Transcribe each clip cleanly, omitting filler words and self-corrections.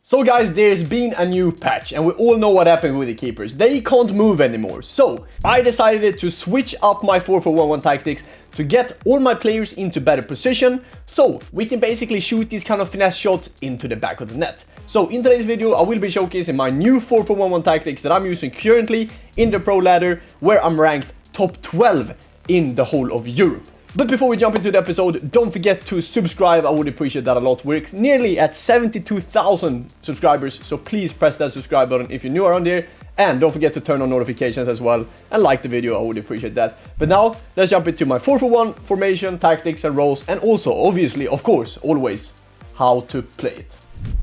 So guys, there's been a new patch and we all know what happened with the keepers. They can't move anymore. So I decided to switch up my 4-4-1-1 tactics to get all my players into better position so we can basically shoot these kind of finesse shots into the back of the net. So in today's video, I will be showcasing my new 4-4-1-1 tactics that I'm using currently in the pro ladder, where I'm ranked top 12 in the whole of Europe. But before we jump into the episode, don't forget to subscribe. I would appreciate that a lot. We're nearly at 72,000 subscribers, so please press that subscribe button if you're new around here. And don't forget to turn on notifications as well and like the video. I would appreciate that. But now, let's jump into my 4-4-1 formation, tactics and roles, and also, obviously, of course, always, how to play it.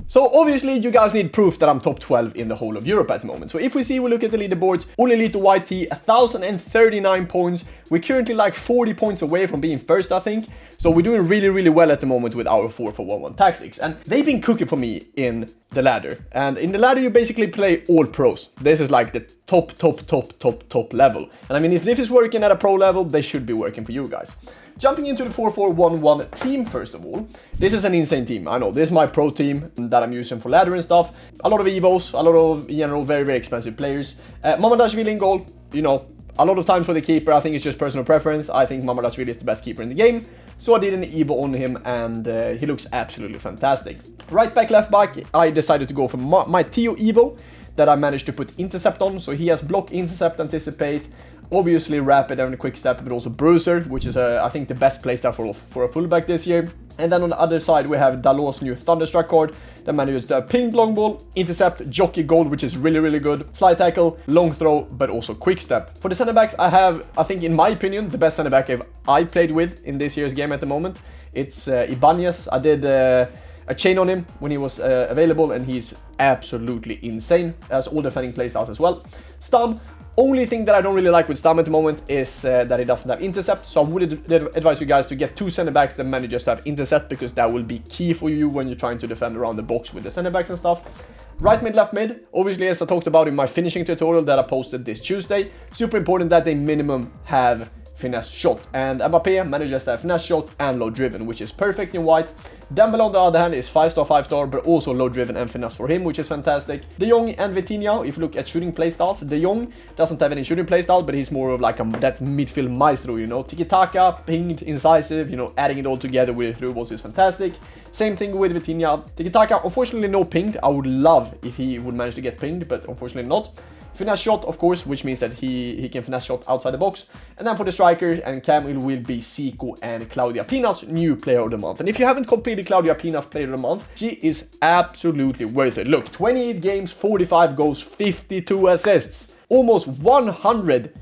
So obviously you guys need proof that I'm top 12 in the whole of Europe at the moment. So if we look at the leaderboards, Ollelito YT 1039 points. We're currently like 40 points away from being first, I think. So we're doing really well at the moment with our 4-4-1-1 tactics. And they've been cooking for me in the ladder. And in the ladder you basically play all pros. This is like the top level. And I mean, if this is working at a pro level, they should be working for you guys. Jumping into the 4-4-1-1 team first of all. This is an insane team, I know. This is my pro team that I'm using for ladder and stuff. A lot of Evos, a lot of, in general, very expensive players. Mamardashvili in goal, you know, a lot of times for the keeper. I think it's just personal preference. I think Mamardashvili is the best keeper in the game. So I did an Evo on him and he looks absolutely fantastic. Right back, left back, I decided to go for my Tio Evo that I managed to put intercept on. So he has block, intercept, anticipate, obviously rapid and a quick step, but also bruiser, which is I think the best playstyle for a fullback this year. And then on the other side we have Dalot's new Thunderstruck card that manages to have ping, long ball, intercept, jockey, gold, which is really good, slide tackle, long throw, but also quick step. For the center backs, I have, I think in my opinion, the best center back I played with in this year's game at the moment. It's Ibanez. I did a chain on him when he was available and he's absolutely insane, as all defending playstyles as well. Stam. Only thing that I don't really like with Stam at the moment is that he doesn't have intercept. So I would advise you guys to get two center backs that manages to have intercept, because that will be key for you when you're trying to defend around the box with the center backs and stuff. Right mid, left mid. Obviously, as I talked about in my finishing tutorial that I posted this Tuesday, super important that they minimum have finesse shot, and Mbappé manages to have finesse shot and low driven, which is perfect in white. Dembele on the other hand is 5-star, but also low driven and finesse for him, which is fantastic. De Jong and Vitinha, if you look at shooting playstyles, De Jong doesn't have any shooting playstyle, but he's more of like that midfield maestro, you know, tiki-taka, pinged, incisive, you know, adding it all together with through balls is fantastic. Same thing with Vitinha. Tiki-taka, unfortunately no pinged. I would love if he would manage to get pinged, but unfortunately not. Finesse shot, of course, which means that he can finesse shot outside the box. And then for the striker and cam, it will be Zico and Claudia Pina's new player of the month. And if you haven't completed Claudia Pina's player of the month, she is absolutely worth it. Look, 28 games, 45 goals, 52 assists. Almost 100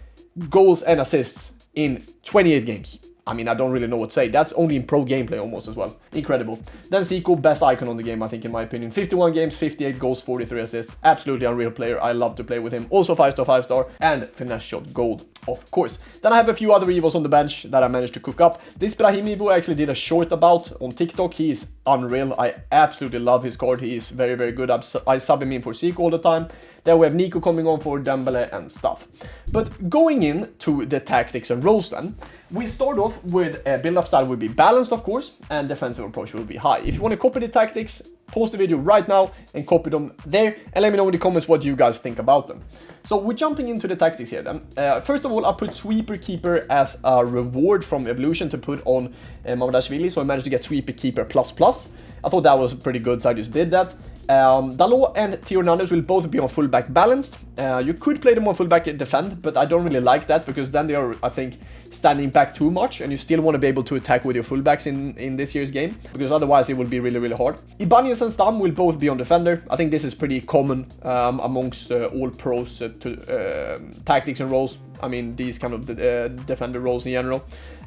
goals and assists in 28 games. I mean, I don't really know what to say. That's only in pro gameplay almost as well. Incredible. Then Zico, best icon on the game, I think, in my opinion. 51 games, 58 goals, 43 assists. Absolutely unreal player. I love to play with him. Also 5-star, and finesse shot gold, of course. Then I have a few other Evos on the bench that I managed to cook up. This Brahim Evo I actually did a short about on TikTok. He is unreal. I absolutely love his card. He is very good. I sub him in for Zico all the time. Then we have Nico coming on for Dembele and stuff. But going into the tactics and roles then, we start off with a build-up style will be balanced, of course, and defensive approach will be high. If you want to copy the tactics, pause the video right now and copy them there, and let me know in the comments what you guys think about them. So we're jumping into the tactics here then. First of all, I put Sweeper Keeper as a reward from Evolution to put on Mamardashvili, so I managed to get Sweeper Keeper ++. I thought that was pretty good, so I just did that. Dalot and Theo Hernandez will both be on fullback balanced. You could play them on fullback and defend, but I don't really like that, because then they are, I think, standing back too much, and you still want to be able to attack with your fullbacks in this year's game, because otherwise it will be really hard. Ibanez and Stam will both be on defender. I think this is pretty common amongst all pros tactics and roles. I mean, these kind of defender roles in general.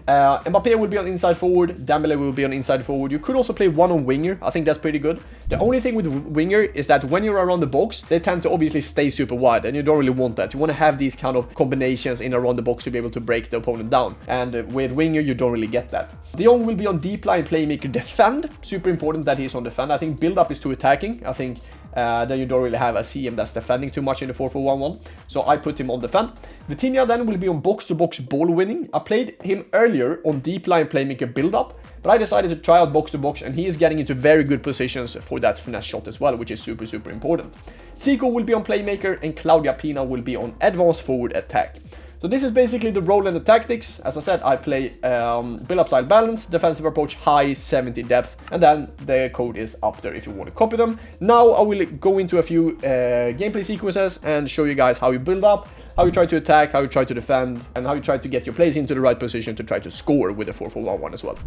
Mbappé will be on inside forward, Dembele will be on inside forward. You could also play one on winger. I think that's pretty good. The only thing with winger is that when you're around the box, they tend to obviously stay super wide, and you don't really want that. You want to have these kind of combinations in around the box to be able to break the opponent down, and with winger you don't really get that. De Jong will be on deep line playmaker defend. Super important that he's on defend. I think build up is too attacking. I think then you don't really have a CM that's defending too much in the 4-4-1-1. So I put him on defend. Vitinha then will be on box-to-box ball winning. I played him early earlier on deep line playmaker build-up, but I decided to try out box-to-box, and he is getting into very good positions for that finesse shot as well, which is super, super important. Zico will be on playmaker, and Claudia Pina will be on advanced forward attack. So this is basically the role and the tactics. As I said, I play build-up style balance, defensive approach, high, 70 depth, and then the code is up there if you want to copy them. Now I will go into a few gameplay sequences and show you guys how you build up, how you try to attack, how you try to defend, and how you try to get your plays into the right position to try to score with the 4-4-1-1 as well.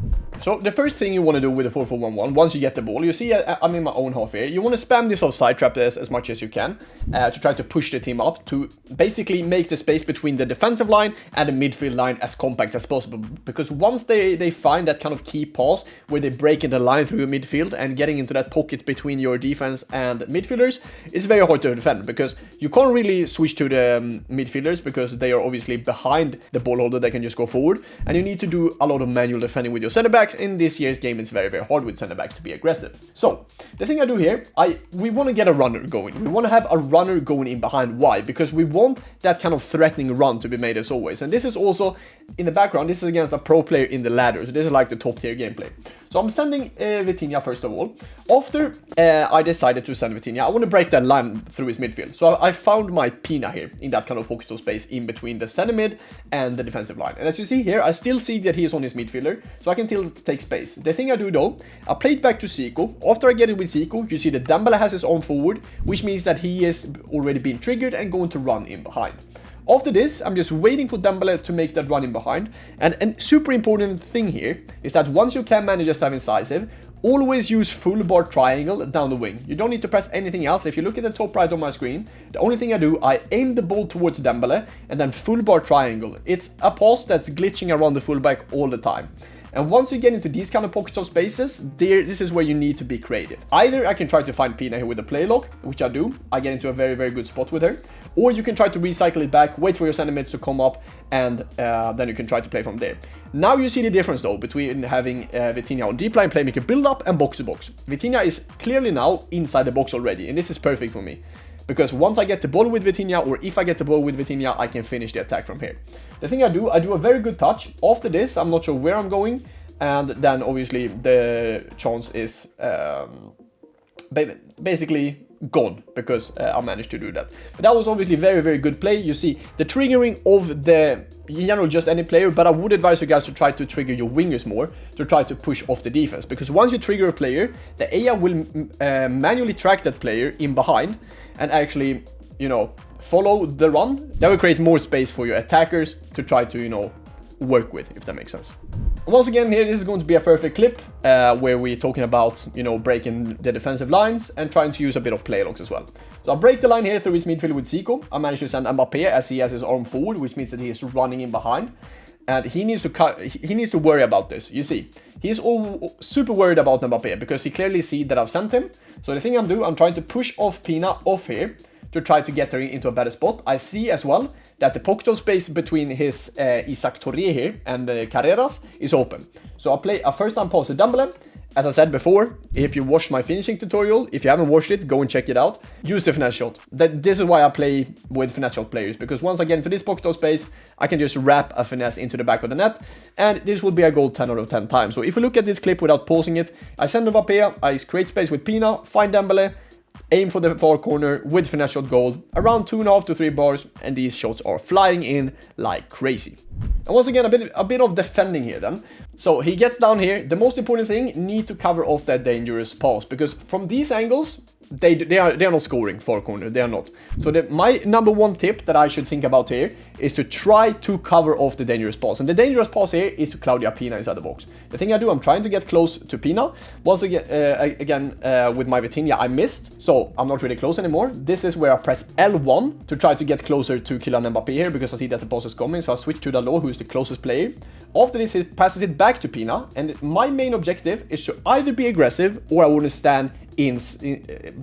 So the first thing you want to do with the 4-4-1-1, once you get the ball, you see I'm in my own half here, you want to spam this offside trap as much as you can to try to push the team up, to basically make the space between the defensive line and the midfield line as compact as possible. Because once they find that kind of key pass where they break in the line through midfield and getting into that pocket between your defense and midfielders, it's very hard to defend, because you can't really switch to the midfielders because they are obviously behind the ball holder. They can just go forward, and you need to do a lot of manual defending with your center backs. In this year's game, it's very, very hard with center backs to be aggressive. So the thing I do here, we want to get a runner going. We want to have a runner going in behind. Why? Because we want that kind of threatening run to be made as always. And this is also in the background, this is against a pro player in the ladder, so this is like the top tier gameplay. So I'm sending Vitinha first of all. After I decided to send Vitinha, I want to break that line through his midfield. So I found my Pina here in that kind of pocket of space in between the center mid and the defensive line. And as you see here, I still see that he is on his midfielder, so I can still take space. The thing I do though, I play it back to Zico. After I get it with Zico, you see that Dembele has his arm forward, which means that he is already been triggered and going to run in behind. After this, I'm just waiting for Dembele to make that run in behind. And super important thing here is that once you can manage a stab incisive, always use full bar triangle down the wing. You don't need to press anything else. If you look at the top right on my screen, the only thing I do, I aim the ball towards Dembele and then full bar triangle. It's a pass that's glitching around the fullback all the time. And once you get into these kind of pockets of spaces, this is where you need to be creative. Either I can try to find Pina here with a play lock, which I do. I get into a very, very good spot with her. Or you can try to recycle it back, wait for your center mids to come up, and then you can try to play from there. Now you see the difference though between having Vitinha on deep line playmaker build up and box to box. Vitinha is clearly now inside the box already, and this is perfect for me. Because once I get the ball with Vitinha, or if I get the ball with Vitinha, I can finish the attack from here. The thing I do a very good touch. After this, I'm not sure where I'm going, and then obviously the chance is basically gone, because I managed to do that. But that was obviously very, very good play. You see the triggering of the, in general, just any player, but I would advise you guys to try to trigger your wingers more, to try to push off the defense, because once you trigger a player, the AI will manually track that player in behind and actually, you know, follow the run. That will create more space for your attackers to try to, you know, work with, if that makes sense. Once again, here, this is going to be a perfect clip where we're talking about, you know, breaking the defensive lines and trying to use a bit of play locks as well. So I break the line here through his midfield with Zico. I managed to send Mbappe as he has his arm forward, which means that he is running in behind. And he needs to worry about this. You see, he's all super worried about Mbappe because he clearly sees that I've sent him. So the thing I'm trying to push off Pina off here to try to get her into a better spot. I see as well that the pocket of space between his Isaac Torre here and Carreras is open. So I play a first time pass to Dembele. As I said before, if you watched my finishing tutorial, if you haven't watched it, go and check it out. Use the finesse shot. This is why I play with finesse shot players, because once I get into this pocket of space, I can just wrap a finesse into the back of the net, and this will be a goal 10 out of 10 times. So if we look at this clip without pausing it, I send Mbappe, I create space with Pina, find Dembele, aim for the far corner with finesse shot goal, around 2.5 to 3 bars, and these shots are flying in like crazy. And once again, a bit of defending here then. So he gets down here. The most important thing, need to cover off that dangerous pass, because from these angles, they are not scoring far corner. They are not. So my number one tip that I should think about here is to try to cover off the dangerous pass. And the dangerous pass here is to Claudia Pina inside the box. The thing I do, I'm trying to get close to Pina. Once again, with my Vitinha, I missed. So I'm not really close anymore. This is where I press L1 to try to get closer to Kylian Mbappe here, because I see that the pass is coming. So I switch to Dalot, who's the closest player. After this, he passes it back to Pina. And my main objective is to either be aggressive, or I want to stand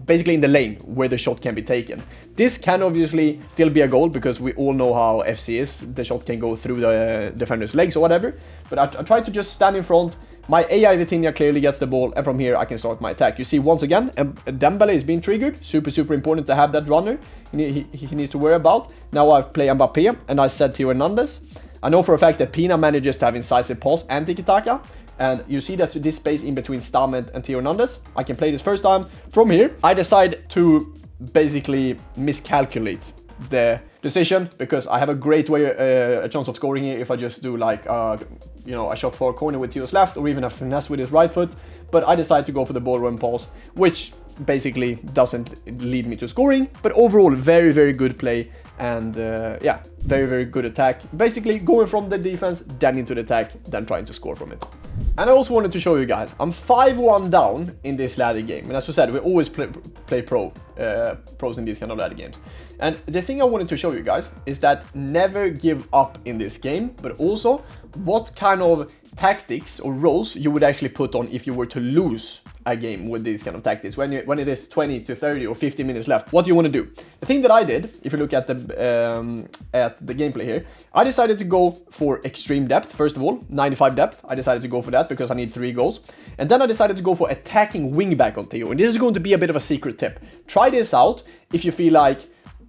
basically in the lane where the shot can be taken. This can obviously still be a goal, because we all know how FC is. The shot can go through the defender's legs or whatever. But I try to just stand in front. My AI Vitinha clearly gets the ball, and from here I can start my attack. You see, once again, Dembele is being triggered. Super, super important to have that runner he needs to worry about. Now I play Mbappe, and I set Theo Hernandez. I know for a fact that Pina manages to have incisive pass and tiki-taka. And you see that this space in between Stam and Theo Hernandez. I can play this first time. From here, I decide to basically miscalculate the decision, because I have a great way, a chance of scoring here if I just do like, you know, a shot far corner with Theo's left, or even a finesse with his right foot. But I decide to go for the ball run pass, which basically doesn't lead me to scoring. But overall, very, very good play. And yeah, very, very good attack. Basically going from the defense, then into the attack, then trying to score from it. And I also wanted to show you guys, I'm 5-1 down in this ladder game. And as we said, we always play pros in these kind of ladder games. And the thing I wanted to show you guys is that never give up in this game, but also what kind of tactics or roles you would actually put on if you were to lose a game with these kind of tactics. When it is 20 to 30 or 50 minutes left, what do you want to do? The thing that I did, if you look at the gameplay here, I decided to go for extreme depth. First of all, 95 depth. I decided to go for that because I need 3 goals. And then I decided to go for attacking wingback on Theo. And this is going to be a bit of a secret tip. Try this out if you feel like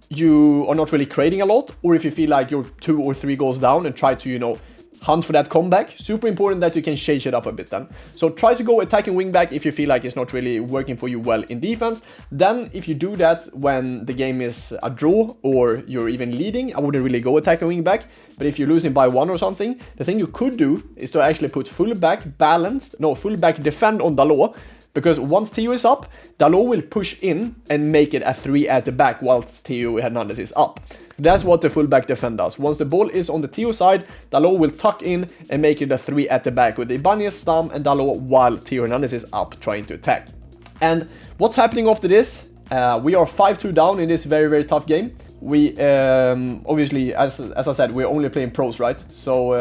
you are not really creating a lot, or if you feel like you're 2 or 3 goals down, and try to, you know, hunt for that comeback. Super important that you can change it up a bit then. So try to go attacking wingback if you feel like it's not really working for you well in defense. Then if you do that when the game is a draw or you're even leading, I wouldn't really go attacking wingback. But if you're losing by 1 or something, the thing you could do is to actually put fullback defend on Dalot. Because once Theo is up, Dalot will push in and make it a 3 at the back whilst Theo Hernandez is up. That's what the fullback defend does. Once the ball is on the Theo side, Dalot will tuck in and make it a 3 at the back with Ibanez, Stam and Dalot while Theo Hernandez is up trying to attack. And what's happening after this? We are 5-2 down in this very, very tough game. We obviously, as I said, we're only playing pros, right? So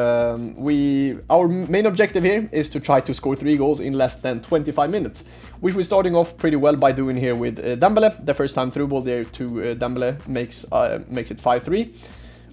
our main objective here is to try to score 3 goals in less than 25 minutes, which we're starting off pretty well by doing here with Dembele. The first time through ball there to Dembele makes it 5-3.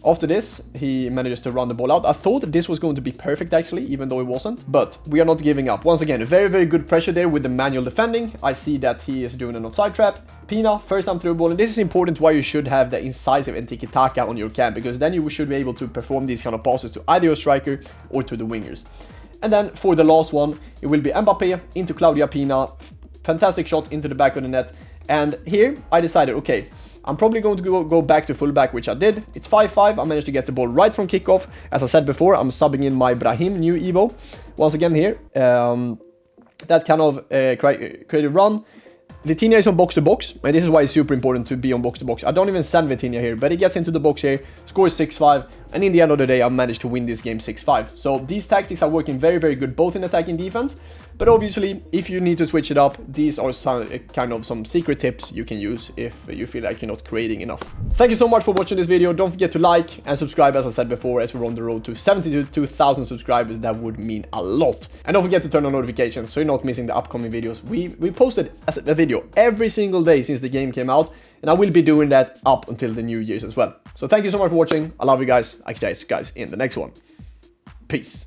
After this, he manages to run the ball out. I thought this was going to be perfect actually, even though it wasn't. But we are not giving up. Once again, very, very good pressure there with the manual defending. I see that he is doing an offside trap. Pina, first time through ball. And this is important why you should have the incisive and tiki-taka on your cam, because then you should be able to perform these kind of passes to either your striker or to the wingers. And then for the last one, it will be Mbappe into Claudia Pina. Fantastic shot into the back of the net. And here I decided, okay, I'm probably going to go back to fullback, which I did. It's 5-5. I managed to get the ball right from kickoff. As I said before, I'm subbing in my Brahim, new Evo. Once again here, that kind of creative run. Vitinha is on box-to-box, and this is why it's super important to be on box-to-box. I don't even send Vitinha here, but he gets into the box here, scores 6-5, and in the end of the day, I managed to win this game 6-5. So these tactics are working very, very good, both in attack and defense. But obviously, if you need to switch it up, these are some secret tips you can use if you feel like you're not creating enough. Thank you so much for watching this video. Don't forget to like and subscribe, as I said before, as we're on the road to 72,000 subscribers. That would mean a lot. And don't forget to turn on notifications so you're not missing the upcoming videos. We posted a video every single day since the game came out, and I will be doing that up until the New Year's as well. So thank you so much for watching. I love you guys. I'll catch you guys in the next one. Peace.